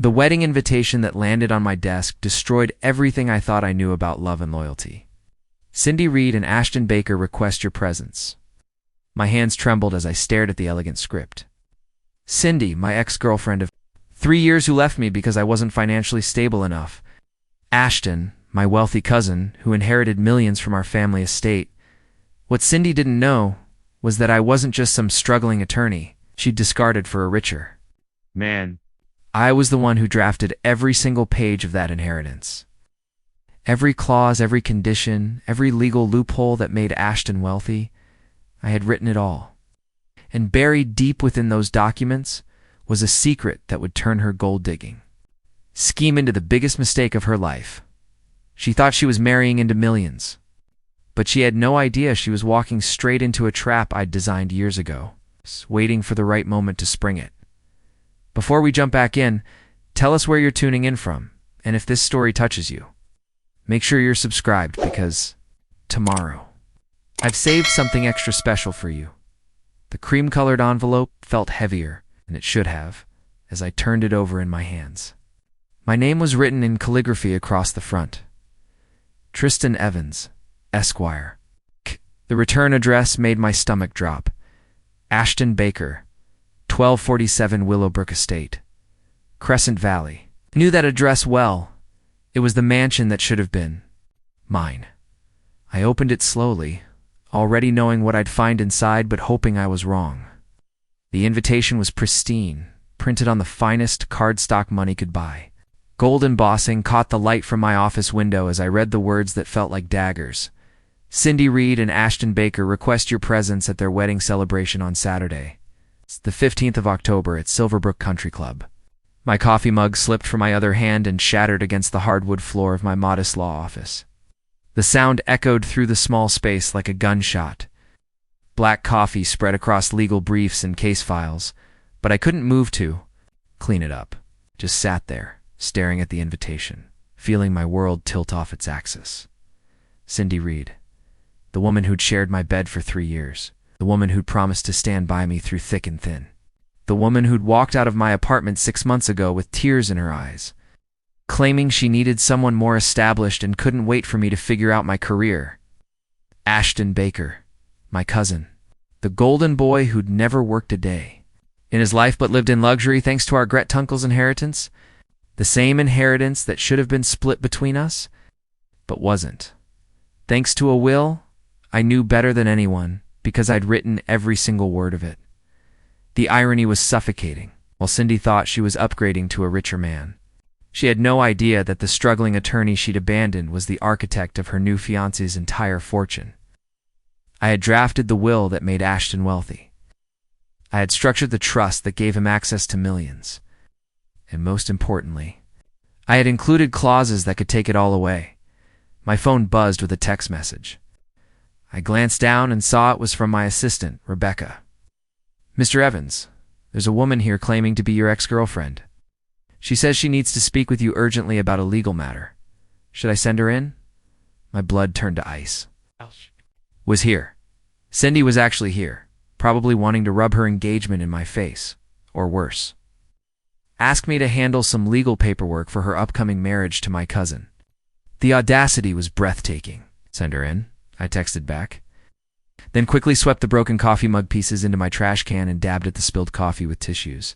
The wedding invitation that landed on my desk destroyed everything I thought I knew about love and loyalty. Cindy, Reed and Ashton Baker request your presence. My hands trembled as I stared at the elegant script. Cindy, my ex-girlfriend of 3 years who left me because I wasn't financially stable enough. Ashton, my wealthy cousin who inherited millions from our family estate. What Cindy didn't know was that I wasn't just some struggling attorney she'd discarded for a richer man. I was the one who drafted every single page of that inheritance. Every clause, every condition, every legal loophole that made Ashton wealthy, I had written it all. And buried deep within those documents was a secret that would turn her gold-digging scheme into the biggest mistake of her life. She thought she was marrying into millions, but she had no idea she was walking straight into a trap I'd designed years ago, waiting for the right moment to spring it. Before we jump back in, tell us where you're tuning in from, and if this story touches you. Make sure you're subscribed because tomorrow, I've saved something extra special for you. The cream-colored envelope felt heavier than it should have as I turned it over in my hands. My name was written in calligraphy across the front. Tristan Evans, Esquire. The return address made my stomach drop. Ashton Baker, 1247 Willowbrook Estate, Crescent Valley. I knew that address well. It was the mansion that should have been mine. I opened it slowly, already knowing what I'd find inside but hoping I was wrong. The invitation was pristine, printed on the finest cardstock money could buy. Gold embossing caught the light from my office window as I read the words that felt like daggers. Cindy, Reed and Ashton Baker request your presence at their wedding celebration on Saturday. It's the 15th of October at Silverbrook Country Club. My coffee mug slipped from my other hand and shattered against the hardwood floor of my modest law office. The sound echoed through the small space like a gunshot. Black coffee spread across legal briefs and case files, but I couldn't move to clean it up. Just sat there, staring at the invitation, feeling my world tilt off its axis. Cindy Reed, the woman who'd shared my bed for 3 years, the woman who'd promised to stand by me through thick and thin, the woman who'd walked out of my apartment 6 months ago with tears in her eyes, claiming she needed someone more established and couldn't wait for me to figure out my career. Ashton Baker, my cousin, the golden boy who'd never worked a day in his life but lived in luxury thanks to our Gret-Tunkle's inheritance, the same inheritance that should have been split between us, but wasn't. Thanks to a will I knew better than anyone because I'd written every single word of it. The irony was suffocating. While Cindy thought she was upgrading to a richer man, she had no idea that the struggling attorney she'd abandoned was the architect of her new fiancé's entire fortune. I had drafted the will that made Ashton wealthy. I had structured the trust that gave him access to millions. And most importantly, I had included clauses that could take it all away. My phone buzzed with a text message. I glanced down and saw it was from my assistant, Rebecca. Mr. Evans, there's a woman here claiming to be your ex-girlfriend. She says she needs to speak with you urgently about a legal matter. Should I send her in? My blood turned to ice. Was here. Cindy was actually here, probably wanting to rub her engagement in my face, or worse. Ask me to handle some legal paperwork for her upcoming marriage to my cousin. The audacity was breathtaking. Send her in, I texted back. Then quickly swept the broken coffee mug pieces into my trash can and dabbed at the spilled coffee with tissues.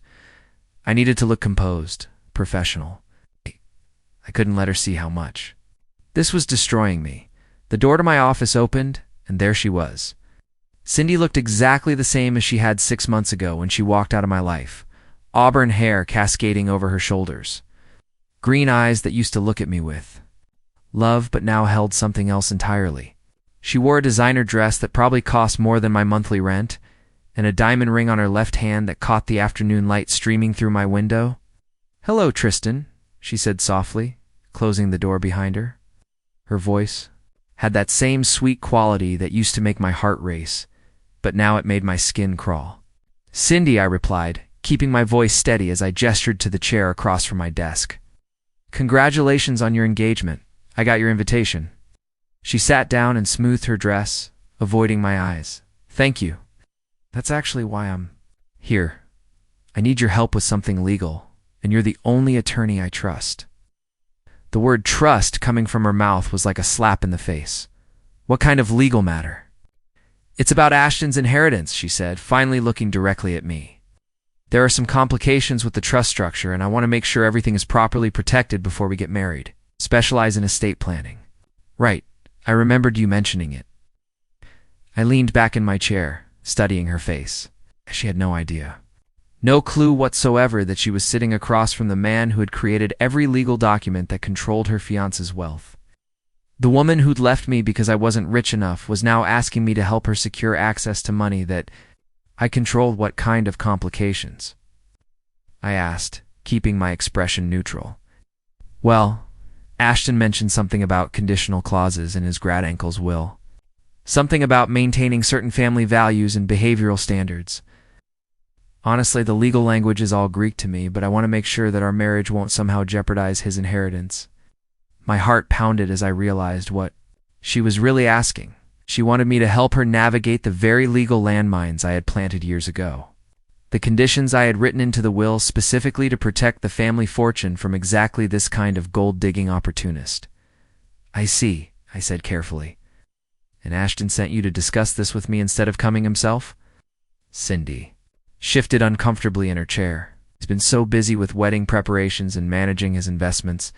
I needed to look composed, professional. I couldn't let her see how much. This was destroying me. The door to my office opened, and there she was. Cindy looked exactly the same as she had 6 months ago when she walked out of my life. Auburn hair cascading over her shoulders. Green eyes that used to look at me with love but now held something else entirely. She wore a designer dress that probably cost more than my monthly rent, and a diamond ring on her left hand that caught the afternoon light streaming through my window. "Hello, Tristan," she said softly, closing the door behind her. Her voice had that same sweet quality that used to make my heart race, but now it made my skin crawl. "Cindy," I replied, keeping my voice steady as I gestured to the chair across from my desk. "Congratulations on your engagement. I got your invitation." She sat down and smoothed her dress, avoiding my eyes. "Thank you. That's actually why I'm here. I need your help with something legal, and you're the only attorney I trust." The word trust coming from her mouth was like a slap in the face. "What kind of legal matter?" "It's about Ashton's inheritance," she said, finally looking directly at me. "There are some complications with the trust structure, and I want to make sure everything is properly protected before we get married. Specialize in estate planning." "Right, I remembered you mentioning it." I leaned back in my chair, studying her face. She had no idea. No clue whatsoever that she was sitting across from the man who had created every legal document that controlled her fiance's wealth. The woman who'd left me because I wasn't rich enough was now asking me to help her secure access to money that I controlled. "What kind of complications?" I asked, keeping my expression neutral. "Well, Ashton mentioned something about conditional clauses in his grad-uncle's will. Something about maintaining certain family values and behavioral standards. Honestly, the legal language is all Greek to me, but I want to make sure that our marriage won't somehow jeopardize his inheritance." My heart pounded as I realized what she was really asking. She wanted me to help her navigate the very legal landmines I had planted years ago. The conditions I had written into the will specifically to protect the family fortune from exactly this kind of gold-digging opportunist. "I see," I said carefully. "And Ashton sent you to discuss this with me instead of coming himself?" Cindy shifted uncomfortably in her chair. He's been so busy with wedding preparations and managing his investments.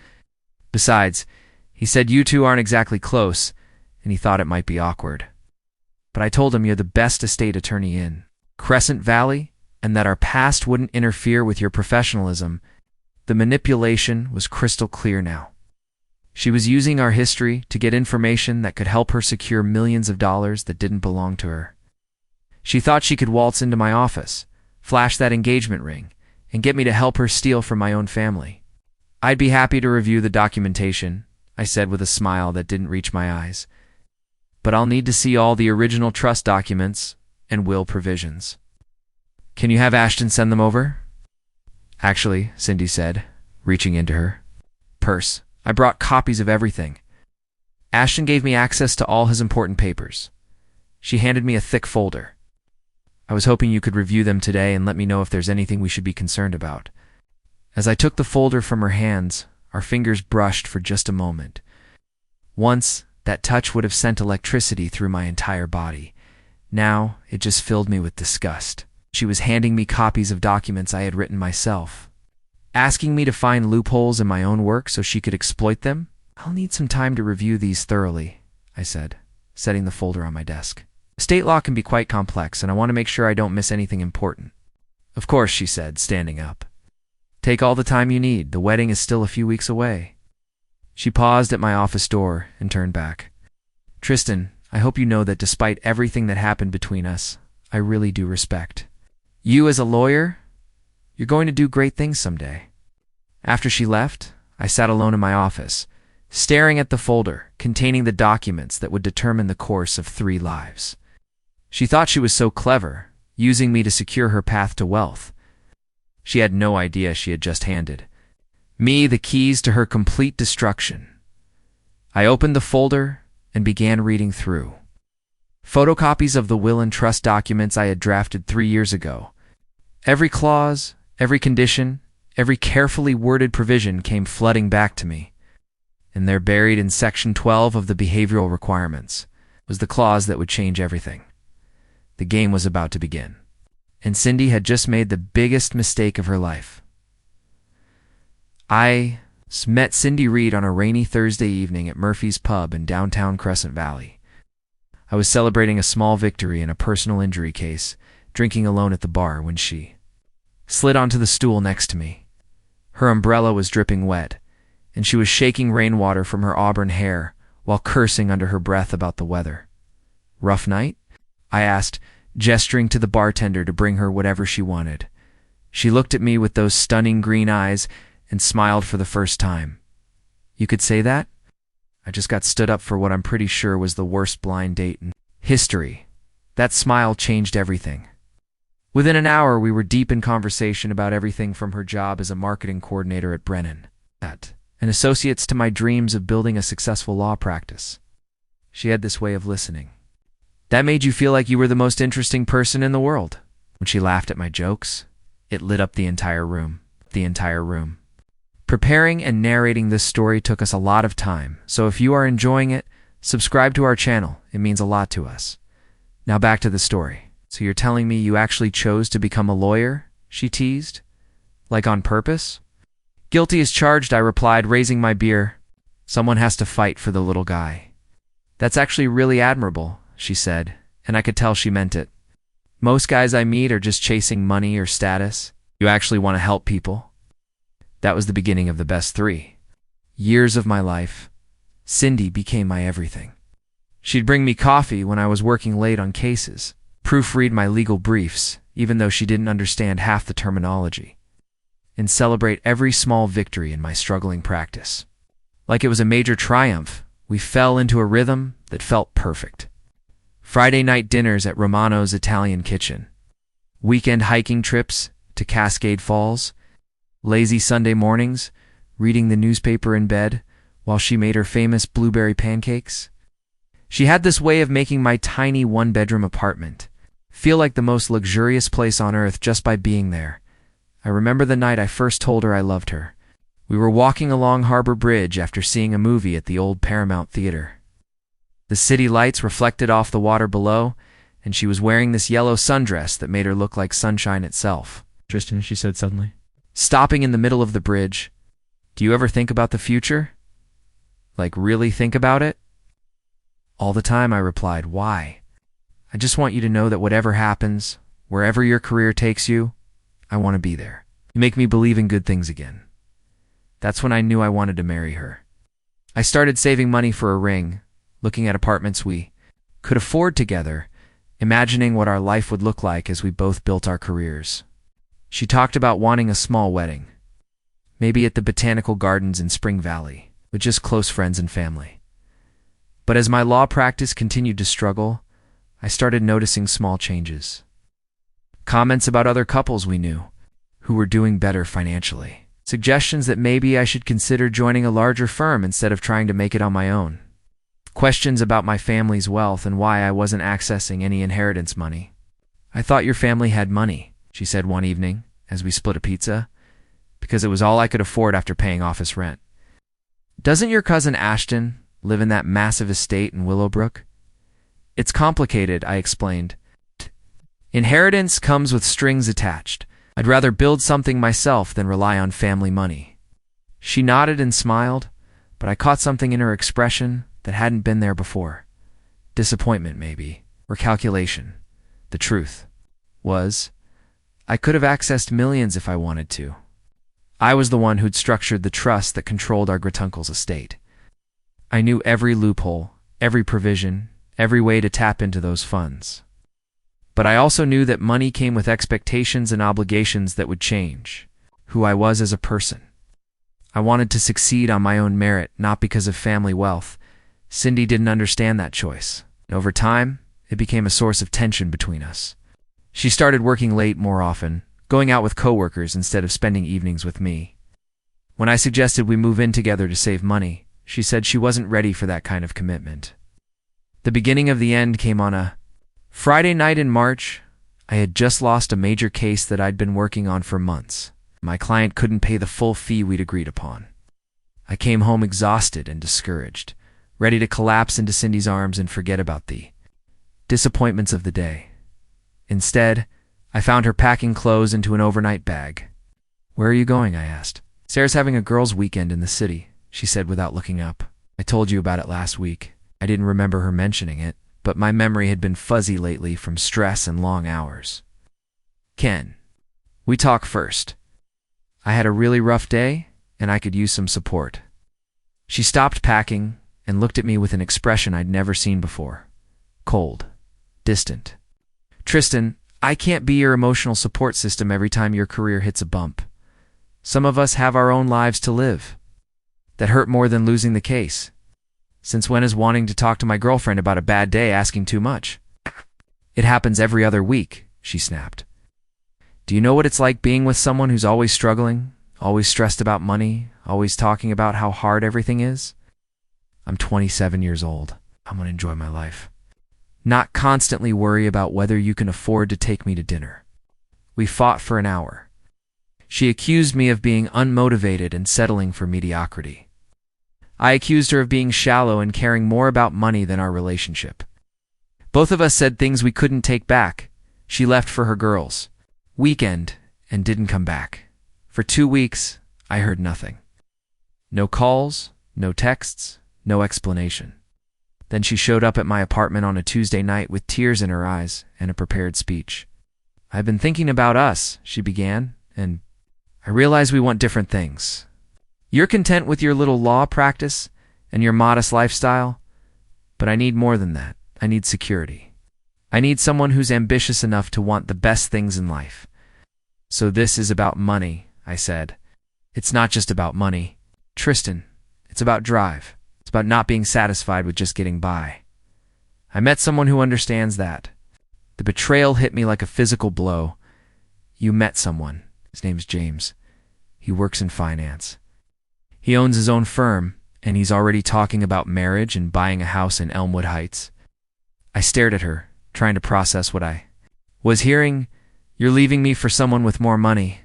Besides, he said you two aren't exactly close, and he thought it might be awkward. But I told him you're the best estate attorney in Crescent Valley, and that our past wouldn't interfere with your professionalism. The manipulation was crystal clear now. She was using our history to get information that could help her secure millions of dollars that didn't belong to her. She thought she could waltz into my office, flash that engagement ring, and get me to help her steal from my own family. "I'd be happy to review the documentation," I said with a smile that didn't reach my eyes. "But I'll need to see all the original trust documents and will provisions." "Can you have Ashton send them over?" "Actually," Cindy said, reaching into her purse, "I brought copies of everything. Ashton gave me access to all his important papers." She handed me a thick folder. "I was hoping you could review them today and let me know if there's anything we should be concerned about." As I took the folder from her hands, our fingers brushed for just a moment. Once, that touch would have sent electricity through my entire body. Now, it just filled me with disgust. She was handing me copies of documents I had written myself, asking me to find loopholes in my own work so she could exploit them. "I'll need some time to review these thoroughly," I said, setting the folder on my desk. "Estate law can be quite complex, and I want to make sure I don't miss anything important." "Of course," she said, standing up. "Take all the time you need. The wedding is still a few weeks away." She paused at my office door and turned back. "Tristan, I hope you know that despite everything that happened between us, I really do respect you as a lawyer. You're going to do great things someday." After she left, I sat alone in my office, staring at the folder containing the documents that would determine the course of 3 lives. She thought she was so clever, using me to secure her path to wealth. She had no idea she had just handed me the keys to her complete destruction. I opened the folder and began reading through. Photocopies of the will and trust documents I had drafted 3 years ago. Every clause, every condition, every carefully worded provision came flooding back to me. And there, buried in Section 12 of the Behavioral Requirements, was the clause that would change everything. The game was about to begin, and Cindy had just made the biggest mistake of her life. I met Cindy Reed on a rainy Thursday evening at Murphy's Pub in downtown Crescent Valley. I was celebrating a small victory in a personal injury case, drinking alone at the bar when she slid onto the stool next to me. Her umbrella was dripping wet, and she was shaking rainwater from her auburn hair while cursing under her breath about the weather. "Rough night?" I asked, gesturing to the bartender to bring her whatever she wanted. She looked at me with those stunning green eyes and smiled for the first time. "You could say that?" I just got stood up for what I'm pretty sure was the worst blind date in history. That smile changed everything. Within an hour, we were deep in conversation about everything from her job as a marketing coordinator at Brennan, and associates to my dreams of building a successful law practice. She had this way of listening. "That made you feel like you were the most interesting person in the world." When she laughed at my jokes, it lit up the entire room. the entire room. Preparing and narrating this story took us a lot of time, so if you are enjoying it, subscribe to our channel. It means a lot to us. Now back to the story. So you're telling me you actually chose to become a lawyer? She teased. Like on purpose? Guilty as charged, I replied, raising my beer. Someone has to fight for the little guy. That's actually really admirable, she said, and I could tell she meant it. Most guys I meet are just chasing money or status. You actually want to help people? That was the beginning of the best 3 years of my life. Cindy became my everything. She'd bring me coffee when I was working late on cases, proofread my legal briefs, even though she didn't understand half the terminology, and celebrate every small victory in my struggling practice. Like it was a major triumph, we fell into a rhythm that felt perfect. Friday night dinners at Romano's Italian kitchen, weekend hiking trips to Cascade Falls, lazy Sunday mornings, reading the newspaper in bed while she made her famous blueberry pancakes. She had this way of making my tiny one-bedroom apartment feel like the most luxurious place on earth just by being there. I remember the night I first told her I loved her. We were walking along Harbor Bridge after seeing a movie at the old Paramount Theater. The city lights reflected off the water below, and she was wearing this yellow sundress that made her look like sunshine itself. Tristan, she said suddenly. Stopping in the middle of the bridge. Do you ever think about the future? Like really think about it? All the time, I replied. Why? I just want you to know that whatever happens, wherever your career takes you, I want to be there. You make me believe in good things again. That's when I knew I wanted to marry her. I started saving money for a ring, looking at apartments we could afford together, imagining what our life would look like as we both built our careers. She talked about wanting a small wedding, maybe at the Botanical Gardens in Spring Valley, with just close friends and family. But as my law practice continued to struggle, I started noticing small changes. Comments about other couples we knew, who were doing better financially. Suggestions that maybe I should consider joining a larger firm instead of trying to make it on my own. Questions about my family's wealth and why I wasn't accessing any inheritance money. I thought your family had money, she said one evening as we split a pizza, because it was all I could afford after paying office rent. Doesn't your cousin Ashton live in that massive estate in Willowbrook? It's complicated, I explained. Inheritance comes with strings attached. I'd rather build something myself than rely on family money. She nodded and smiled, but I caught something in her expression that hadn't been there before. Disappointment, maybe, or calculation. The truth was, I could have accessed millions if I wanted to. I was the one who'd structured the trust that controlled our Gretunkle's estate. I knew every loophole, every provision, every way to tap into those funds. But I also knew that money came with expectations and obligations that would change who I was as a person. I wanted to succeed on my own merit, not because of family wealth. Cindy didn't understand that choice. Over time, it became a source of tension between us. She started working late more often, going out with coworkers instead of spending evenings with me. When I suggested we move in together to save money, she said she wasn't ready for that kind of commitment. The beginning of the end came on a Friday night in March. I had just lost a major case that I'd been working on for months. My client couldn't pay the full fee we'd agreed upon. I came home exhausted and discouraged, ready to collapse into Cindy's arms and forget about the disappointments of the day. Instead, I found her packing clothes into an overnight bag. Where are you going? I asked. Sarah's having a girls' weekend in the city, she said without looking up. I told you about it last week. I didn't remember her mentioning it, but my memory had been fuzzy lately from stress and long hours. Ken, we talk first. I had a really rough day, and I could use some support. She stopped packing and looked at me with an expression I'd never seen before. Cold. Distant. Tristan, I can't be your emotional support system every time your career hits a bump. Some of us have our own lives to live that hurt more than losing the case. Since when is wanting to talk to my girlfriend about a bad day asking too much? It happens every other week, she snapped. Do you know what it's like being with someone who's always struggling, always stressed about money, always talking about how hard everything is? I'm 27 years old. I'm going to enjoy my life. Not constantly worry about whether you can afford to take me to dinner. We fought for an hour. She accused me of being unmotivated and settling for mediocrity. I accused her of being shallow and caring more about money than our relationship. Both of us said things we couldn't take back. She left for her girls' weekend and didn't come back. For 2 weeks, I heard nothing. No calls, no texts, no explanation. Then she showed up at my apartment on a Tuesday night with tears in her eyes and a prepared speech. "I've been thinking about us," she began, "and I realize we want different things. You're content with your little law practice and your modest lifestyle, but I need more than that. I need security. I need someone who's ambitious enough to want the best things in life. So this is about money," I said. "It's not just about money, Tristan. It's about drive. It's about not being satisfied with just getting by. I met someone who understands that." The betrayal hit me like a physical blow. "You met someone. His name's James. He works in finance. He owns his own firm, and he's already talking about marriage and buying a house in Elmwood Heights." I stared at her, trying to process what I was hearing. "You're leaving me for someone with more money."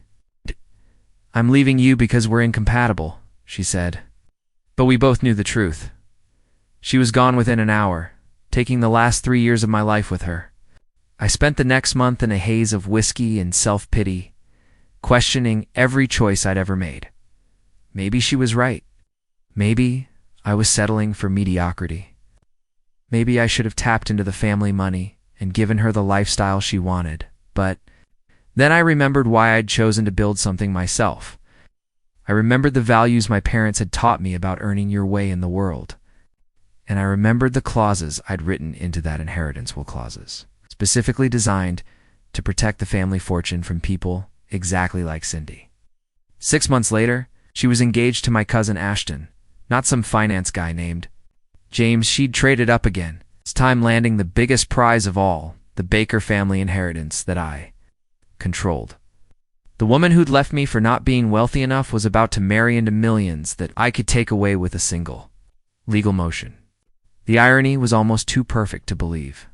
"I'm leaving you because we're incompatible," she said. But we both knew the truth. She was gone within an hour, taking the last 3 years of my life with her. I spent the next month in a haze of whiskey and self-pity, questioning every choice I'd ever made. Maybe she was right. Maybe I was settling for mediocrity. Maybe I should have tapped into the family money and given her the lifestyle she wanted. But then I remembered why I'd chosen to build something myself. I remembered the values my parents had taught me about earning your way in the world. And I remembered the clauses I'd written into that inheritance will clauses, specifically designed to protect the family fortune from people exactly like Cindy. 6 months later, she was engaged to my cousin Ashton, not some finance guy named James. She'd traded up again, this time landing the biggest prize of all, the Baker family inheritance that I controlled. The woman who'd left me for not being wealthy enough was about to marry into millions that I could take away with a single legal motion. The irony was almost too perfect to believe.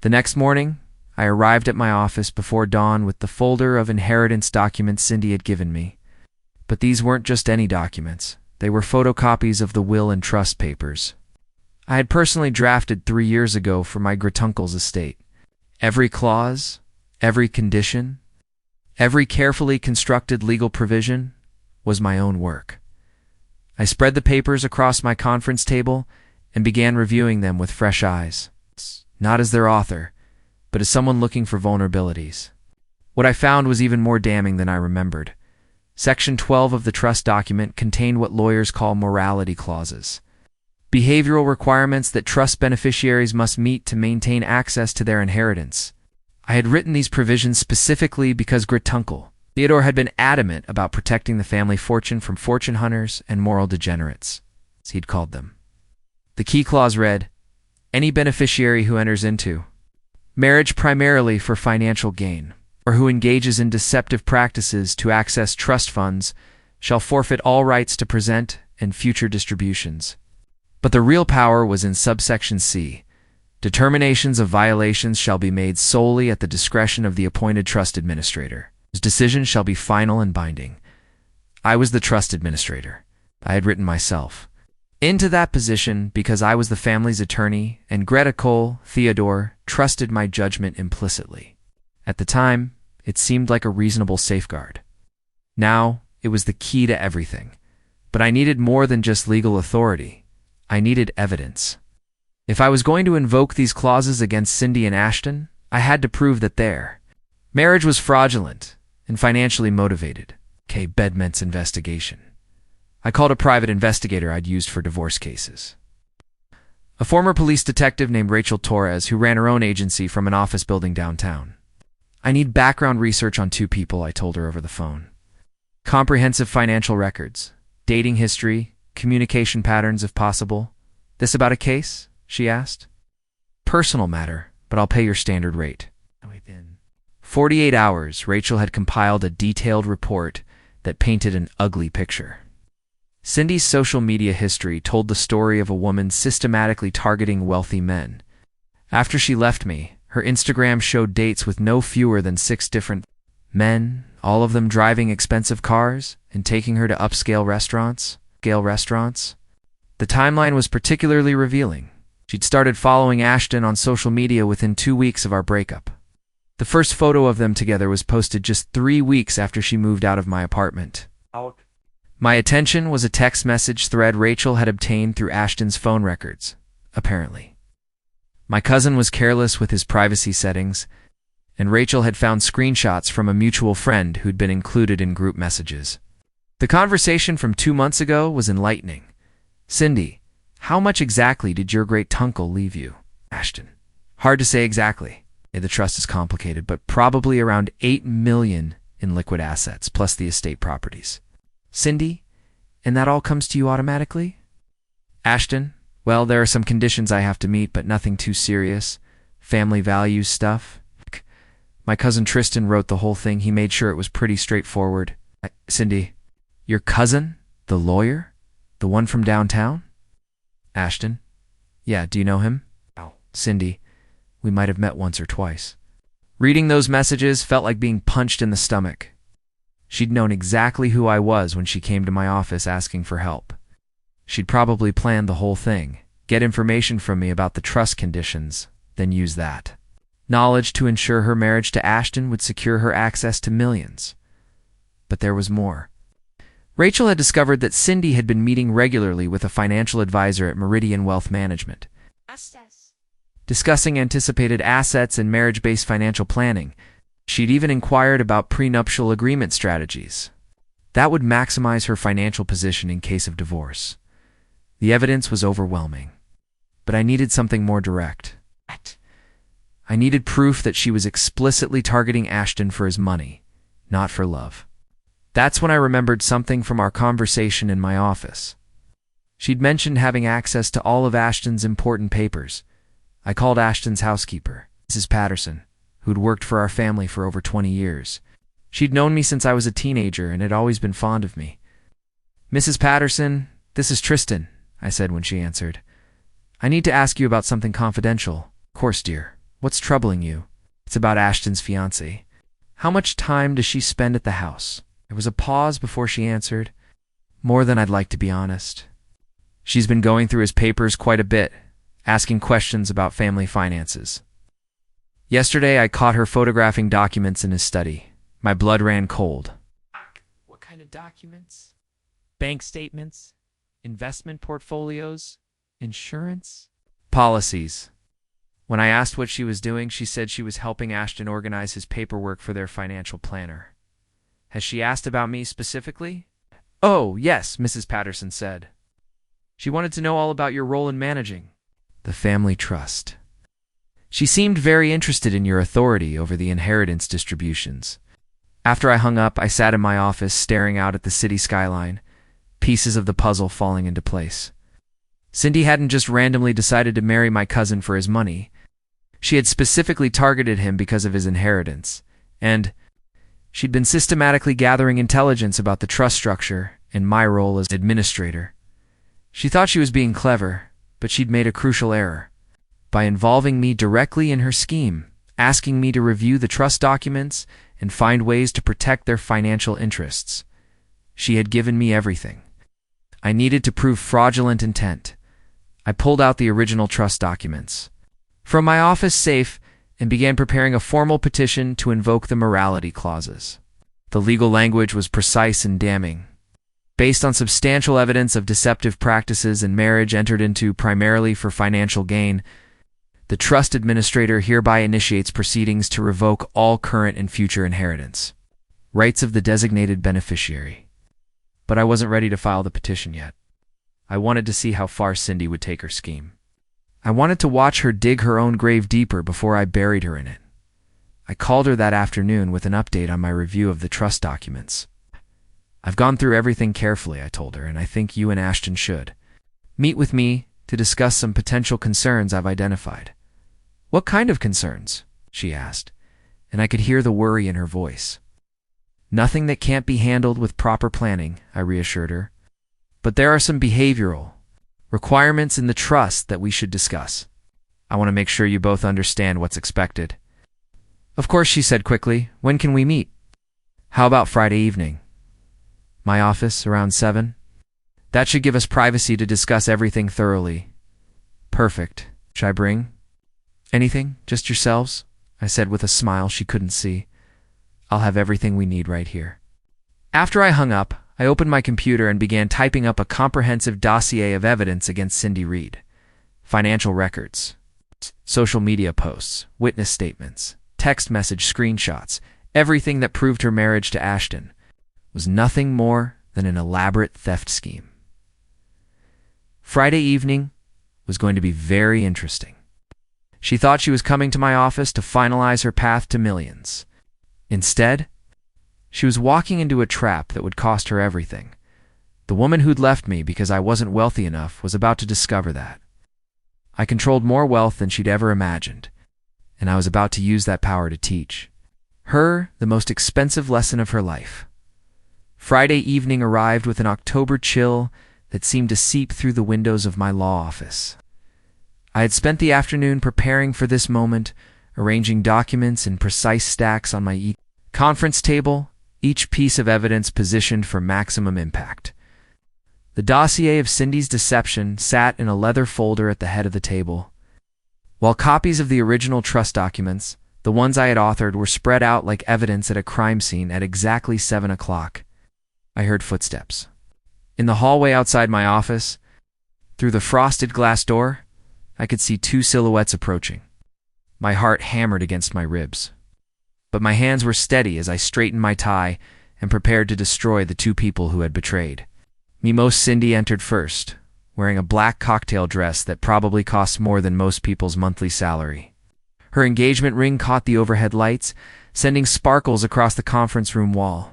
The next morning, I arrived at my office before dawn with the folder of inheritance documents Cindy had given me. But these weren't just any documents. They were photocopies of the will and trust papers I had personally drafted 3 years ago for my great-uncle's estate. Every clause, every condition, every carefully constructed legal provision was my own work. I spread the papers across my conference table and began reviewing them with fresh eyes, not as their author, but as someone looking for vulnerabilities. What I found was even more damning than I remembered. Section 12 of the trust document contained what lawyers call morality clauses, behavioral requirements that trust beneficiaries must meet to maintain access to their inheritance. I had written these provisions specifically because great-uncle Theodore had been adamant about protecting the family fortune from fortune hunters and moral degenerates, as he'd called them. The key clause read, "Any beneficiary who enters into marriage primarily for financial gain, or who engages in deceptive practices to access trust funds, shall forfeit all rights to present and future distributions." But the real power was in subsection C. Determinations of violations shall be made solely at the discretion of the appointed trust administrator, whose decision shall be final and binding. I was the trust administrator. I had written myself into that position because I was the family's attorney, and great-uncle Theodore trusted my judgment implicitly. At the time, it seemed like a reasonable safeguard. Now, it was the key to everything. But I needed more than just legal authority. I needed evidence. If I was going to invoke these clauses against Cindy and Ashton, I had to prove that their marriage was fraudulent and financially motivated. Bedment's investigation. I called a private investigator I'd used for divorce cases, a former police detective named Rachel Torres who ran her own agency from an office building downtown. "I need background research on 2 people," I told her over the phone. "Comprehensive financial records, dating history, communication patterns if possible." "This about a case?" she asked. "Personal matter, but I'll pay your standard rate." Within 48 hours, Rachel had compiled a detailed report that painted an ugly picture. Cindy's social media history told the story of a woman systematically targeting wealthy men. After she left me, her Instagram showed dates with no fewer than 6 different men, all of them driving expensive cars and taking her to upscale restaurants. The timeline was particularly revealing. She'd started following Ashton on social media within 2 weeks of our breakup. The first photo of them together was posted just 3 weeks after she moved out of my apartment. My attention was a text message thread Rachel had obtained through Ashton's phone records, apparently. My cousin was careless with his privacy settings, and Rachel had found screenshots from a mutual friend who'd been included in group messages. The conversation from 2 months ago was enlightening. "Cindy, how much exactly did your great-uncle leave you?" Ashton. "Hard to say exactly. The trust is complicated, but probably around $8 million in liquid assets, plus the estate properties." "Cindy, and that all comes to you automatically?" Ashton, "Well, there are some conditions I have to meet, but nothing too serious. Family values stuff." My cousin Tristan wrote the whole thing. He made sure it was pretty straightforward. "Cindy, your cousin? The lawyer? The one from downtown?" Ashton, "Yeah, do you know him?" Cindy, "We might have met once or twice." Reading those messages felt like being punched in the stomach. She'd known exactly who I was when she came to my office asking for help. She'd probably planned the whole thing, get information from me about the trust conditions, then use that knowledge to ensure her marriage to Ashton would secure her access to millions. But there was more. Rachel had discovered that Cindy had been meeting regularly with a financial advisor at Meridian Wealth Management, discussing anticipated assets and marriage-based financial planning. She'd even inquired about prenuptial agreement strategies. That would maximize her financial position in case of divorce. The evidence was overwhelming, but I needed something more direct. I needed proof that she was explicitly targeting Ashton for his money, not for love. That's when I remembered something from our conversation in my office. She'd mentioned having access to all of Ashton's important papers. I called Ashton's housekeeper, Mrs. Patterson, who'd worked for our family for over 20 years. She'd known me since I was a teenager and had always been fond of me. "Mrs. Patterson, this is Tristan," I said when she answered. "I need to ask you about something confidential." "Of course, dear. What's troubling you?" "It's about Ashton's fiancée. How much time does she spend at the house?" There was a pause before she answered. "More than I'd like, to be honest. She's been going through his papers quite a bit, asking questions about family finances. Yesterday, I caught her photographing documents in his study. My blood ran cold." "What kind of documents? Bank statements? Investment portfolios? Insurance?" "Policies." When I asked what she was doing, she said she was helping Ashton organize his paperwork for their financial planner. "Has she asked about me specifically?" "Oh, yes," Mrs. Patterson said. "She wanted to know all about your role in managing the family trust. She seemed very interested in your authority over the inheritance distributions." After I hung up, I sat in my office staring out at the city skyline, pieces of the puzzle falling into place. Cindy hadn't just randomly decided to marry my cousin for his money. She had specifically targeted him because of his inheritance, and she'd been systematically gathering intelligence about the trust structure and my role as administrator. She thought she was being clever, but she'd made a crucial error. By involving me directly in her scheme, asking me to review the trust documents and find ways to protect their financial interests, she had given me everything. I needed to prove fraudulent intent. I pulled out the original trust documents from my office safe and began preparing a formal petition to invoke the morality clauses. The legal language was precise and damning. Based on substantial evidence of deceptive practices and marriage entered into primarily for financial gain, the trust administrator hereby initiates proceedings to revoke all current and future inheritance rights of the designated beneficiary. But I wasn't ready to file the petition yet. I wanted to see how far Cindy would take her scheme. I wanted to watch her dig her own grave deeper before I buried her in it. I called her that afternoon with an update on my review of the trust documents. "I've gone through everything carefully," I told her, "and I think you and Ashton should meet with me to discuss some potential concerns I've identified." "What kind of concerns?" she asked, and I could hear the worry in her voice. "Nothing that can't be handled with proper planning," I reassured her. "But there are some behavioral requirements in the trust that we should discuss. I want to make sure you both understand what's expected." "Of course," she said quickly. "When can we meet?" How about Friday evening? My office, around 7? That should give us privacy to discuss everything thoroughly. Perfect. Should I bring anything? Just yourselves? I said with a smile she couldn't see. I'll have everything we need right here. After I hung up, I opened my computer and began typing up a comprehensive dossier of evidence against Cindy Reed. Financial records, social media posts, witness statements, text message screenshots, everything that proved her marriage to Ashton was nothing more than an elaborate theft scheme. Friday evening was going to be very interesting. She thought she was coming to my office to finalize her path to millions. Instead, she was walking into a trap that would cost her everything. The woman who'd left me because I wasn't wealthy enough was about to discover that. I controlled more wealth than she'd ever imagined, and I was about to use that power to teach her the most expensive lesson of her life. Friday evening arrived with an October chill that seemed to seep through the windows of my law office. I had spent the afternoon preparing for this moment, arranging documents in precise stacks on my conference table, each piece of evidence positioned for maximum impact. The dossier of Cindy's deception sat in a leather folder at the head of the table, while copies of the original trust documents, the ones I had authored, were spread out like evidence at a crime scene at exactly 7 o'clock. I heard footsteps. In the hallway outside my office, through the frosted glass door, I could see 2 silhouettes approaching. My heart hammered against my ribs, but my hands were steady as I straightened my tie and prepared to destroy the 2 people who had betrayed me. Cindy entered first, wearing a black cocktail dress that probably cost more than most people's monthly salary. Her engagement ring caught the overhead lights, sending sparkles across the conference room wall.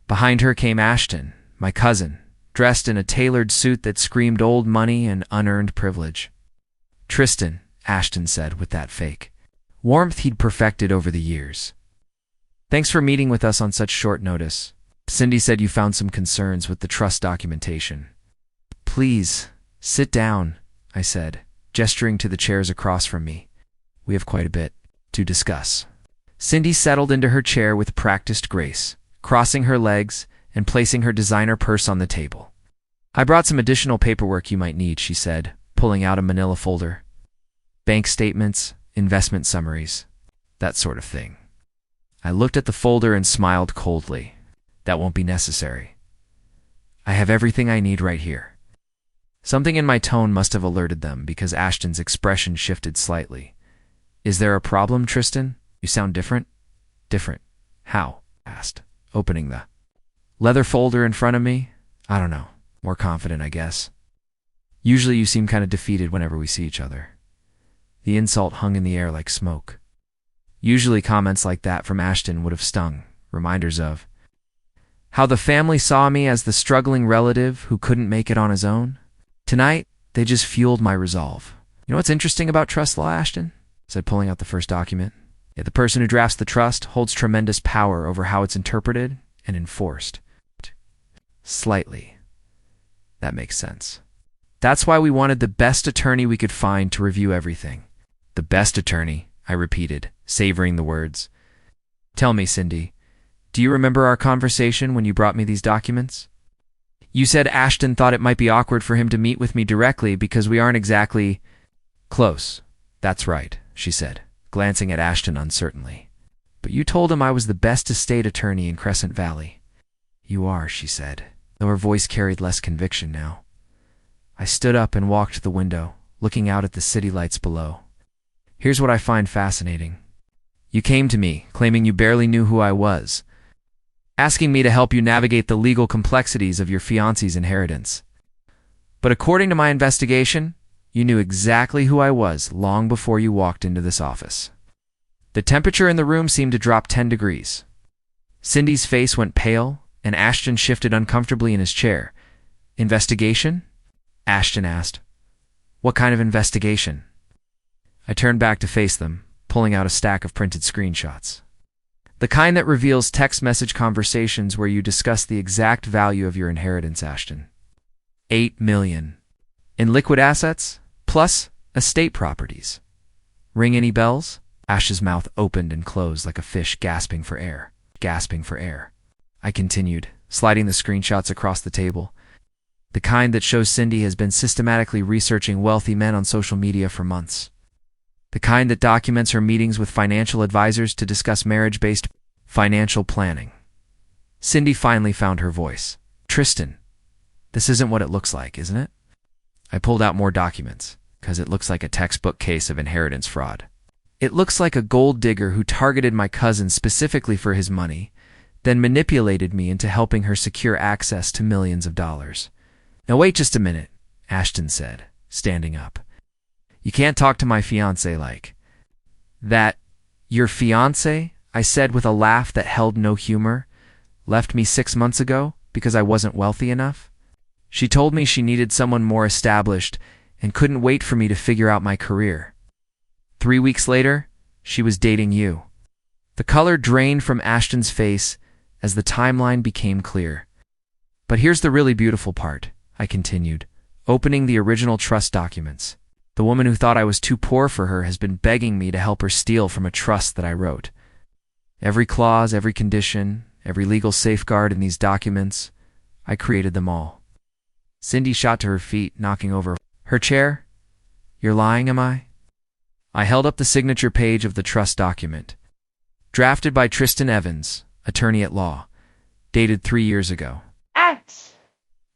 Behind her came Ashton, my cousin, dressed in a tailored suit that screamed old money and unearned privilege. Tristan, Ashton said with that fake warmth he'd perfected over the years. Thanks for meeting with us on such short notice. Cindy said you found some concerns with the trust documentation. Please, sit down, I said, gesturing to the chairs across from me. We have quite a bit to discuss. Cindy settled into her chair with practiced grace, crossing her legs and placing her designer purse on the table. I brought some additional paperwork you might need, she said, pulling out a manila folder. Bank statements, investment summaries, that sort of thing. I looked at the folder and smiled coldly. That won't be necessary. I have everything I need right here. Something in my tone must have alerted them because Ashton's expression shifted slightly. Is there a problem, Tristan? You sound different. Different? How? Asked, opening the leather folder in front of me. I don't know. More confident, I guess. Usually you seem kind of defeated whenever we see each other. The insult hung in the air like smoke. Usually comments like that from Ashton would have stung, reminders of how the family saw me as the struggling relative who couldn't make it on his own. Tonight, they just fueled my resolve. You know what's interesting about trust law, Ashton? Said, pulling out the first document. The person who drafts the trust holds tremendous power over how it's interpreted and enforced. Slightly. That makes sense. That's why we wanted the best attorney we could find to review everything. The best attorney, I repeated, savoring the words. Tell me, Cindy, do you remember our conversation when you brought me these documents? You said Ashton thought it might be awkward for him to meet with me directly because we aren't exactly close. That's right, she said, glancing at Ashton uncertainly. But you told him I was the best estate attorney in Crescent Valley. You are, she said, though her voice carried less conviction now. I stood up and walked to the window, looking out at the city lights below. Here's what I find fascinating. You came to me, claiming you barely knew who I was, asking me to help you navigate the legal complexities of your fiancé's inheritance. But according to my investigation, you knew exactly who I was long before you walked into this office. The temperature in the room seemed to drop 10 degrees. Cindy's face went pale, and Ashton shifted uncomfortably in his chair. Investigation? Ashton asked. What kind of investigation? I turned back to face them, pulling out a stack of printed screenshots. The kind that reveals text message conversations where you discuss the exact value of your inheritance, Ashton. $8 million. In liquid assets, plus estate properties. Ring any bells? Ash's mouth opened and closed like a fish gasping for air. Gasping for air. I continued, sliding the screenshots across the table. The kind that shows Cindy has been systematically researching wealthy men on social media for months. The kind that documents her meetings with financial advisors to discuss marriage-based financial planning. Cindy finally found her voice. Tristan, this isn't what it looks like, isn't it? I pulled out more documents, because it looks like a textbook case of inheritance fraud. It looks like a gold digger who targeted my cousin specifically for his money, then manipulated me into helping her secure access to millions of dollars. Now wait just a minute, Ashton said, standing up. You can't talk to my fiancé like that. Your fiancé, I said with a laugh that held no humor, left me 6 months ago because I wasn't wealthy enough. She told me she needed someone more established and couldn't wait for me to figure out my career. 3 weeks later, she was dating you. The color drained from Ashton's face as the timeline became clear. But here's the really beautiful part, I continued, opening the original trust documents. The woman who thought I was too poor for her has been begging me to help her steal from a trust that I wrote. Every clause, every condition, every legal safeguard in these documents, I created them all. Cindy shot to her feet, knocking over her chair. You're lying, am I? I held up the signature page of the trust document. Drafted by Tristan Evans, attorney at law. Dated 3 years ago.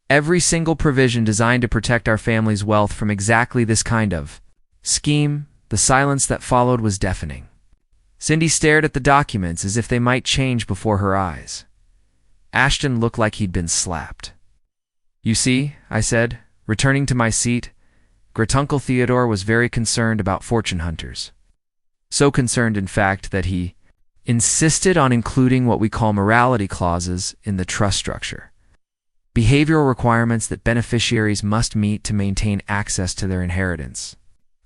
Every single provision designed to protect our family's wealth from exactly this kind of scheme. The silence that followed was deafening. Cindy stared at the documents as if they might change before her eyes. Ashton looked like he'd been slapped. You see, I said, returning to my seat, Gretuncle Theodore was very concerned about fortune hunters. So concerned, in fact, that he insisted on including what we call morality clauses in the trust structure. Behavioral requirements that beneficiaries must meet to maintain access to their inheritance.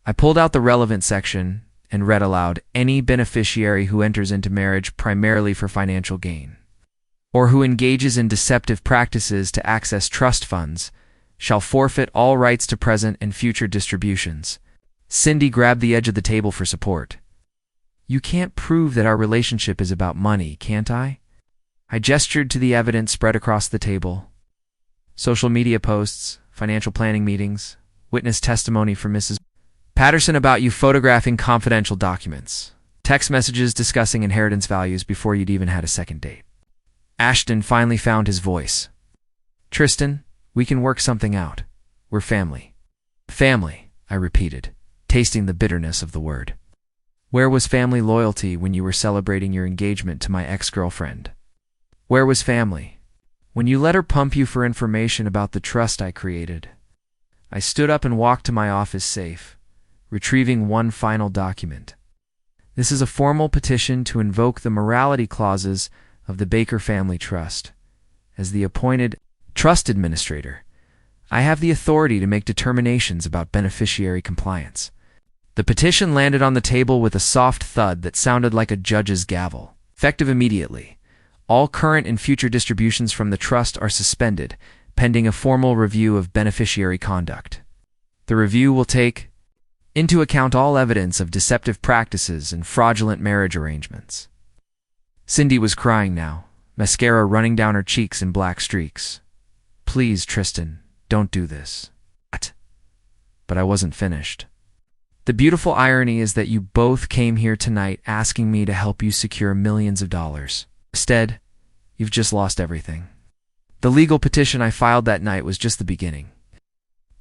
I pulled out the relevant section and read aloud, any beneficiary who enters into marriage primarily for financial gain, or who engages in deceptive practices to access trust funds, shall forfeit all rights to present and future distributions. Cindy grabbed the edge of the table for support. You can't prove that our relationship is about money, can't I? I gestured to the evidence spread across the table. Social media posts, financial planning meetings, witness testimony from Mrs. Patterson about you photographing confidential documents, text messages discussing inheritance values before you'd even had a second date. Ashton finally found his voice. Tristan, we can work something out. We're family. Family, I repeated, tasting the bitterness of the word. Where was family loyalty when you were celebrating your engagement to my ex-girlfriend? Where was family when you let her pump you for information about the trust I created? I stood up and walked to my office safe, retrieving one final document. This is a formal petition to invoke the morality clauses of the Baker Family Trust. As the appointed trust administrator, I have the authority to make determinations about beneficiary compliance. The petition landed on the table with a soft thud that sounded like a judge's gavel. Effective immediately, all current and future distributions from the trust are suspended, pending a formal review of beneficiary conduct. The review will take into account all evidence of deceptive practices and fraudulent marriage arrangements. Cindy was crying now, mascara running down her cheeks in black streaks. Please, Tristan, don't do this. But I wasn't finished. The beautiful irony is that you both came here tonight asking me to help you secure millions of dollars. Instead, you've just lost everything. The legal petition I filed that night was just the beginning.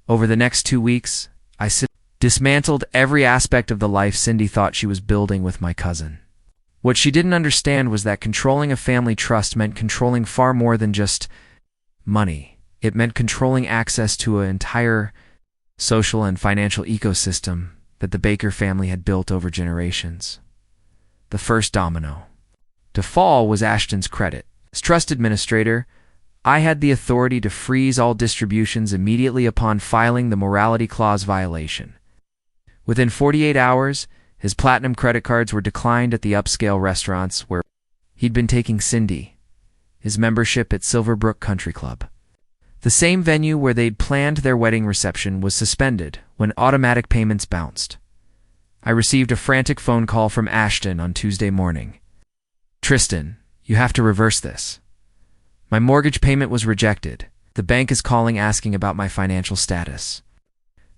Over the next 2 weeks, I dismantled every aspect of the life Cindy thought she was building with my cousin. What she didn't understand was that controlling a family trust meant controlling far more than just money. It meant controlling access to an entire social and financial ecosystem that the Baker family had built over generations. The first domino to fall was Ashton's credit. As trust administrator, I had the authority to freeze all distributions immediately upon filing the morality clause violation. Within 48 hours, his platinum credit cards were declined at the upscale restaurants where he'd been taking Cindy, his membership at Silverbrook Country Club. The same venue where they'd planned their wedding reception was suspended when automatic payments bounced. I received a frantic phone call from Ashton on Tuesday morning. Tristan, you have to reverse this. My mortgage payment was rejected. The bank is calling asking about my financial status.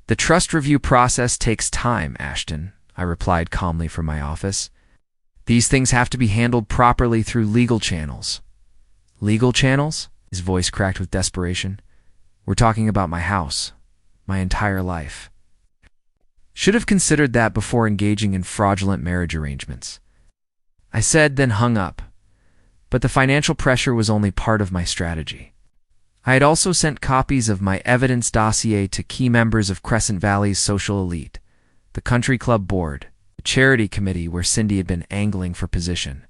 The trust review process takes time, Ashton, I replied calmly from my office. These things have to be handled properly through legal channels. Legal channels? His voice cracked with desperation. We're talking about my house, my entire life. Should have considered that before engaging in fraudulent marriage arrangements. I said, then hung up. But the financial pressure was only part of my strategy. I had also sent copies of my evidence dossier to key members of Crescent Valley's social elite, the country club board, the charity committee where Cindy had been angling for position,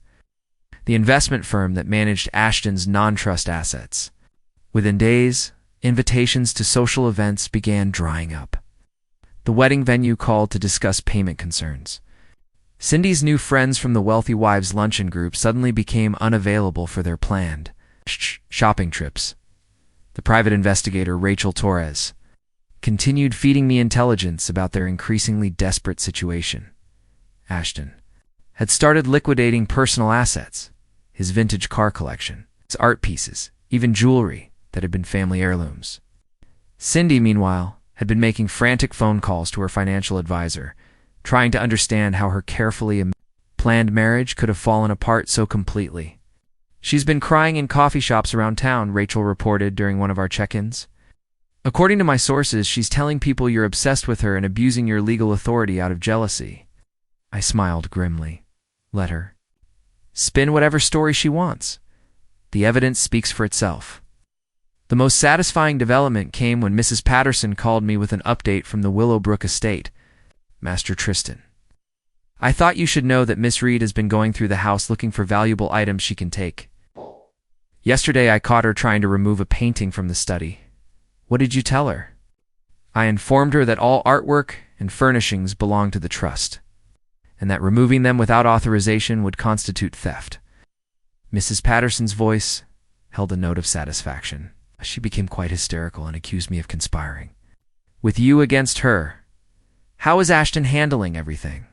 the investment firm that managed Ashton's non-trust assets. Within days, invitations to social events began drying up. The wedding venue called to discuss payment concerns. Cindy's new friends from the Wealthy Wives luncheon group suddenly became unavailable for their planned shopping trips. The private investigator, Rachel Torres, continued feeding me intelligence about their increasingly desperate situation. Ashton had started liquidating personal assets, his vintage car collection, his art pieces, even jewelry that had been family heirlooms. Cindy, meanwhile, had been making frantic phone calls to her financial advisor, trying to understand how her carefully planned marriage could have fallen apart so completely. She's been crying in coffee shops around town, Rachel reported during one of our check-ins. According to my sources, she's telling people you're obsessed with her and abusing your legal authority out of jealousy. I smiled grimly. Let her spin whatever story she wants. The evidence speaks for itself. The most satisfying development came when Mrs. Patterson called me with an update from the Willowbrook estate. Master Tristan, I thought you should know that Miss Reed has been going through the house looking for valuable items she can take. Yesterday I caught her trying to remove a painting from the study. What did you tell her? I informed her that all artwork and furnishings belong to the trust, and that removing them without authorization would constitute theft. Mrs. Patterson's voice held a note of satisfaction. She became quite hysterical and accused me of conspiring. With you against her. How is Ashton handling everything?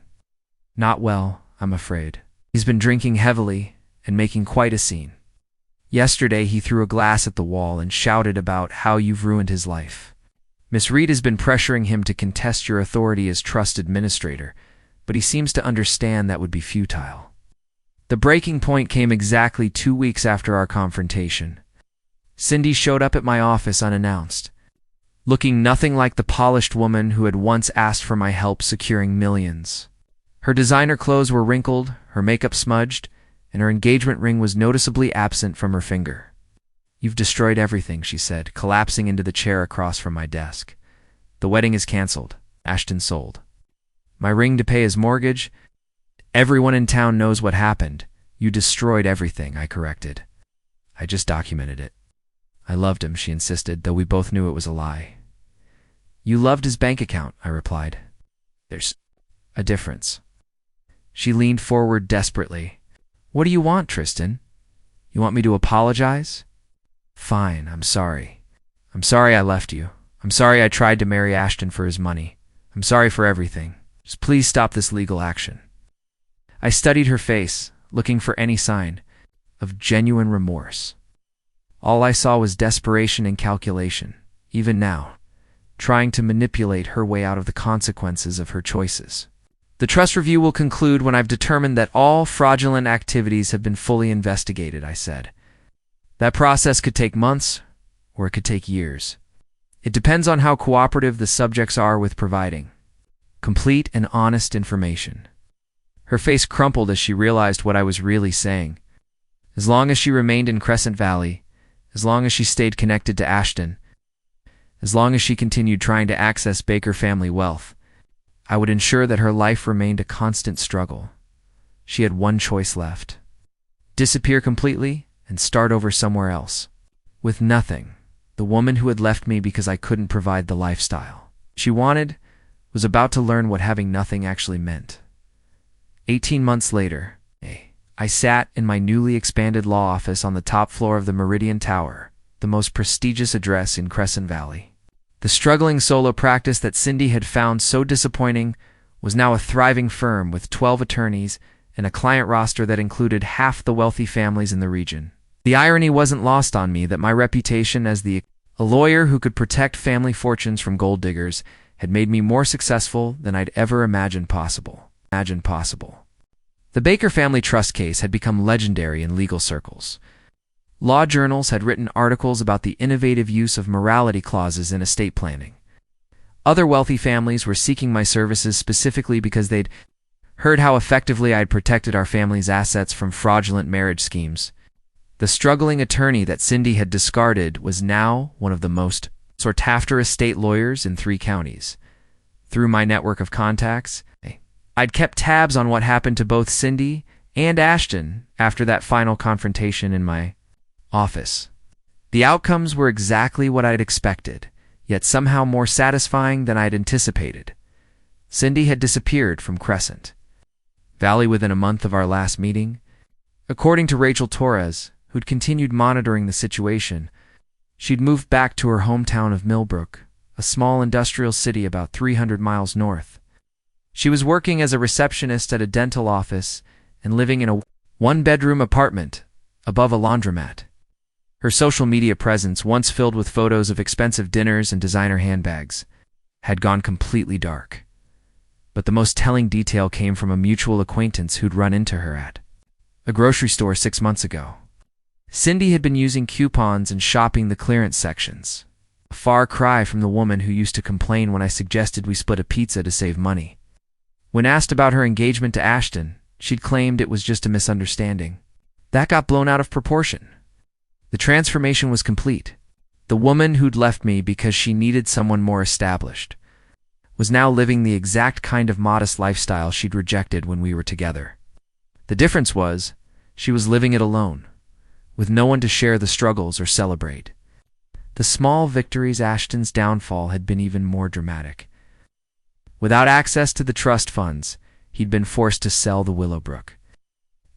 Not well, I'm afraid. He's been drinking heavily and making quite a scene. Yesterday he threw a glass at the wall and shouted about how you've ruined his life. Miss Reed has been pressuring him to contest your authority as trust administrator, but he seems to understand that would be futile. The breaking point came exactly 2 weeks after our confrontation. Cindy showed up at my office unannounced, looking nothing like the polished woman who had once asked for my help securing millions. Her designer clothes were wrinkled, her makeup smudged, and her engagement ring was noticeably absent from her finger. You've destroyed everything, she said, collapsing into the chair across from my desk. The wedding is canceled. Ashton sold. My ring to pay his mortgage. Everyone in town knows what happened. You destroyed everything, I corrected. I just documented it. I loved him, she insisted, though we both knew it was a lie. You loved his bank account, I replied. There's a difference. She leaned forward desperately. What do you want, Tristan? You want me to apologize? Fine, I'm sorry. I'm sorry I left you. I'm sorry I tried to marry Ashton for his money. I'm sorry for everything. Just please stop this legal action. I studied her face, looking for any sign of genuine remorse. All I saw was desperation and calculation, even now, trying to manipulate her way out of the consequences of her choices. The trust review will conclude when I've determined that all fraudulent activities have been fully investigated, I said. That process could take months, or it could take years. It depends on how cooperative the subjects are with providing complete and honest information. Her face crumpled as she realized what I was really saying. As long as she remained in Crescent Valley, as long as she stayed connected to Ashton, as long as she continued trying to access Baker family wealth, I would ensure that her life remained a constant struggle. She had one choice left: disappear completely and start over somewhere else. With nothing, the woman who had left me because I couldn't provide the lifestyle she wanted was about to learn what having nothing actually meant. 18 months later, I sat in my newly expanded law office on the top floor of the Meridian Tower, the most prestigious address in Crescent Valley. The struggling solo practice that Cindy had found so disappointing was now a thriving firm with 12 attorneys and a client roster that included half the wealthy families in the region. The irony wasn't lost on me that my reputation as a lawyer who could protect family fortunes from gold diggers had made me more successful than I'd ever imagined possible. The Baker family trust case had become legendary in legal circles. Law journals had written articles about the innovative use of morality clauses in estate planning. Other wealthy families were seeking my services specifically because they'd heard how effectively I'd protected our family's assets from fraudulent marriage schemes. The struggling attorney that Cindy had discarded was now one of the most sought-after estate lawyers in 3 counties. Through my network of contacts, I'd kept tabs on what happened to both Cindy and Ashton after that final confrontation in my office. The outcomes were exactly what I'd expected, yet somehow more satisfying than I'd anticipated. Cindy had disappeared from Crescent Valley within a month of our last meeting. According to Rachel Torres, who'd continued monitoring the situation, she'd moved back to her hometown of Millbrook, a small industrial city about 300 miles north. She was working as a receptionist at a dental office and living in a 1-bedroom apartment above a laundromat. Her social media presence, once filled with photos of expensive dinners and designer handbags, had gone completely dark. But the most telling detail came from a mutual acquaintance who'd run into her at a grocery store 6 months ago. Cindy had been using coupons and shopping the clearance sections, a far cry from the woman who used to complain when I suggested we split a pizza to save money. When asked about her engagement to Ashton, she'd claimed it was just a misunderstanding. That got blown out of proportion. The transformation was complete. The woman who'd left me because she needed someone more established was now living the exact kind of modest lifestyle she'd rejected when we were together. The difference was, she was living it alone, with no one to share the struggles or celebrate. The small victories Ashton's downfall had been even more dramatic. Without access to the trust funds, he'd been forced to sell the Willowbrook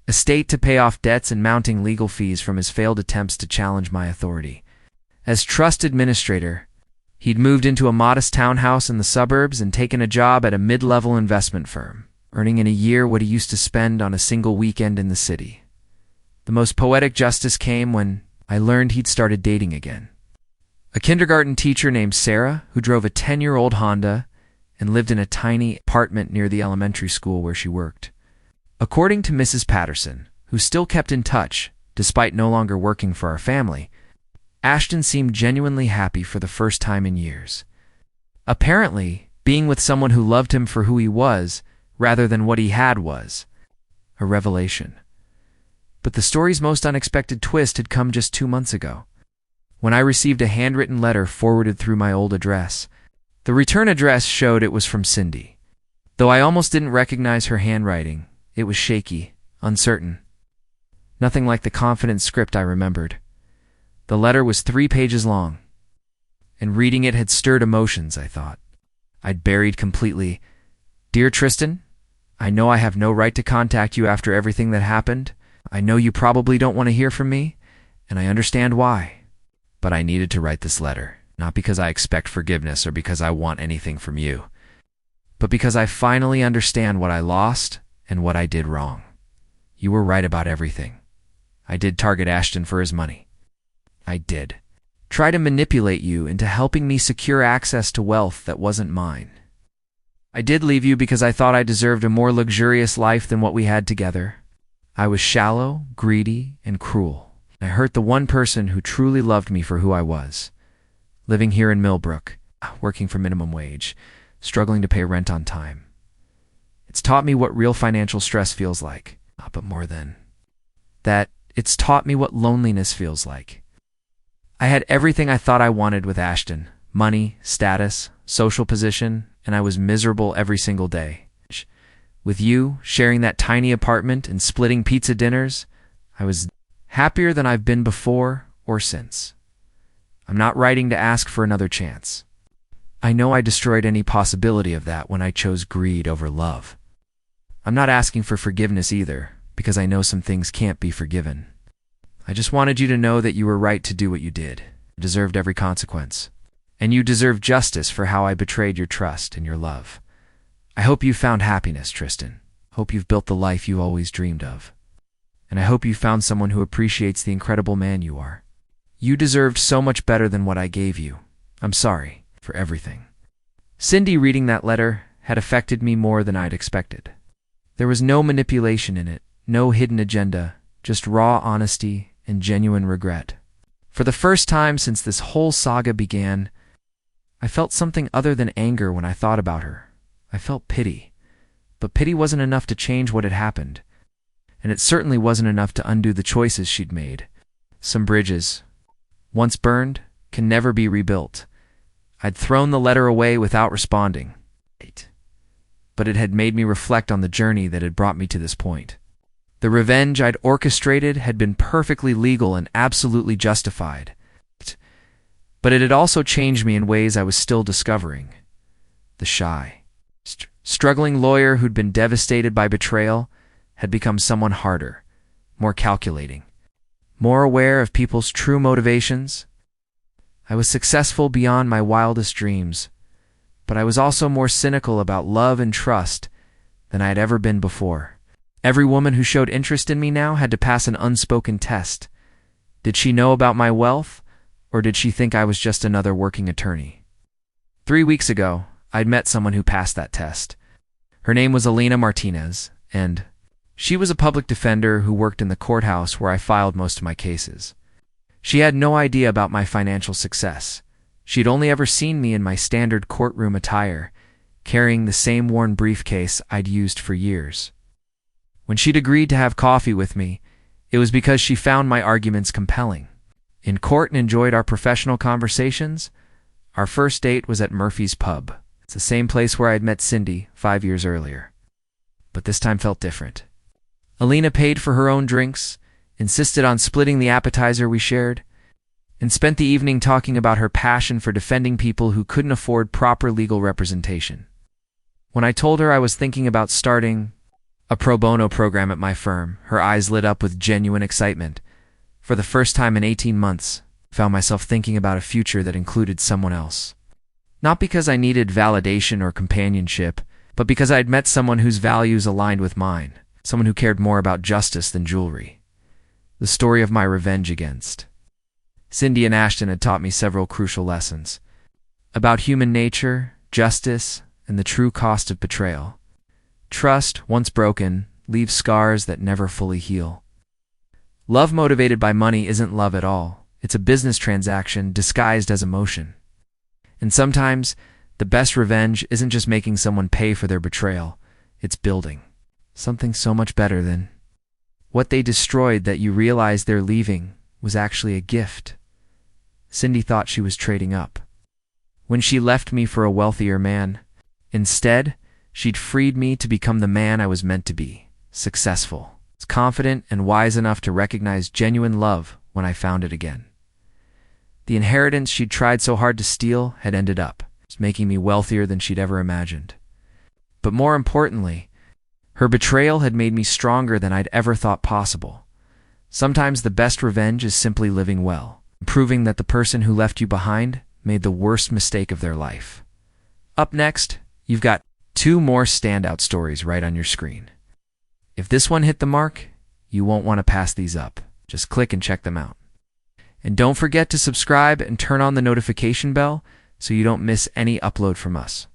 estate to pay off debts and mounting legal fees from his failed attempts to challenge my authority. As trust administrator, he'd moved into a modest townhouse in the suburbs and taken a job at a mid-level investment firm, earning in a year what he used to spend on a single weekend in the city. The most poetic justice came when I learned he'd started dating again. A kindergarten teacher named Sarah, who drove a 10-year-old Honda and lived in a tiny apartment near the elementary school where she worked. According to Mrs. Patterson, who still kept in touch, despite no longer working for our family, Ashton seemed genuinely happy for the first time in years. Apparently, being with someone who loved him for who he was, rather than what he had was a revelation. But the story's most unexpected twist had come just 2 months ago, when I received a handwritten letter forwarded through my old address. The return address showed it was from Cindy. Though I almost didn't recognize her handwriting, it was shaky, uncertain. Nothing like the confident script I remembered. The letter was 3 pages long, and reading it had stirred emotions, I thought. I'd buried completely. "Dear Tristan, I know I have no right to contact you after everything that happened. I know you probably don't want to hear from me, and I understand why. But I needed to write this letter, not because I expect forgiveness or because I want anything from you, but because I finally understand what I lost and what I did wrong. You were right about everything. I did target Ashton for his money. I did try to manipulate you into helping me secure access to wealth that wasn't mine. I did leave you because I thought I deserved a more luxurious life than what we had together. I was shallow, greedy, and cruel. I hurt the one person who truly loved me for who I was. Living here in Millbrook, working for minimum wage, struggling to pay rent on time. It's taught me what real financial stress feels like, but more than that, it's taught me what loneliness feels like. I had everything I thought I wanted with Ashton: money, status, social position, and I was miserable every single day. With you, sharing that tiny apartment and splitting pizza dinners, I was happier than I've been before or since. I'm not writing to ask for another chance. I know I destroyed any possibility of that when I chose greed over love. I'm not asking for forgiveness either, because I know some things can't be forgiven. I just wanted you to know that you were right to do what you did. You deserved every consequence. And you deserve justice for how I betrayed your trust and your love. I hope you found happiness, Tristan. Hope you've built the life you always dreamed of. and I hope you found someone who appreciates the incredible man you are. You deserved so much better than what I gave you. I'm sorry for everything." Cindy reading that letter had affected me more than I'd expected. There was no manipulation in it, no hidden agenda, just raw honesty and genuine regret. For the first time since this whole saga began, I felt something other than anger when I thought about her. I felt pity. But pity wasn't enough to change what had happened, and it certainly wasn't enough to undo the choices she'd made. Some bridges, once burned, can never be rebuilt. I'd thrown the letter away without responding. But it had made me reflect on the journey that had brought me to this point. The revenge I'd orchestrated had been perfectly legal and absolutely justified. But it had also changed me in ways I was still discovering. The shy, struggling lawyer who'd been devastated by betrayal had become someone harder, more calculating, more aware of people's true motivations. I was successful beyond my wildest dreams, but I was also more cynical about love and trust than I had ever been before. Every woman who showed interest in me now had to pass an unspoken test. Did she know about my wealth, or did she think I was just another working attorney? 3 weeks ago, I'd met someone who passed that test. Her name was Elena Martinez, and she was a public defender who worked in the courthouse where I filed most of my cases. She had no idea about my financial success. She'd only ever seen me in my standard courtroom attire, carrying the same worn briefcase I'd used for years. When she'd agreed to have coffee with me, it was because she found my arguments compelling. In court and enjoyed our professional conversations, our first date was at Murphy's Pub. It's the same place where I'd met Cindy 5 years earlier. But this time felt different. Elena paid for her own drinks, insisted on splitting the appetizer we shared, and spent the evening talking about her passion for defending people who couldn't afford proper legal representation. When I told her I was thinking about starting a pro bono program at my firm, her eyes lit up with genuine excitement. For the first time in 18 months, I found myself thinking about a future that included someone else. Not because I needed validation or companionship, but because I had met someone whose values aligned with mine, someone who cared more about justice than jewelry. The story of my revenge against Cindy and Ashton had taught me several crucial lessons about human nature, justice, and the true cost of betrayal. Trust, once broken, leaves scars that never fully heal. Love motivated by money isn't love at all. It's a business transaction disguised as emotion. And sometimes, the best revenge isn't just making someone pay for their betrayal. It's building something so much better than what they destroyed that you realize they're leaving was actually a gift. Cindy thought she was trading up when she left me for a wealthier man. Instead, she'd freed me to become the man I was meant to be, successful, confident, and wise enough to recognize genuine love when I found it again. The inheritance she'd tried so hard to steal had ended up making me wealthier than she'd ever imagined. But more importantly, her betrayal had made me stronger than I'd ever thought possible. Sometimes the best revenge is simply living well, proving that the person who left you behind made the worst mistake of their life. Up next, you've got 2 more standout stories right on your screen. If this one hit the mark, you won't want to pass these up. Just click and check them out. And don't forget to subscribe and turn on the notification bell so you don't miss any upload from us.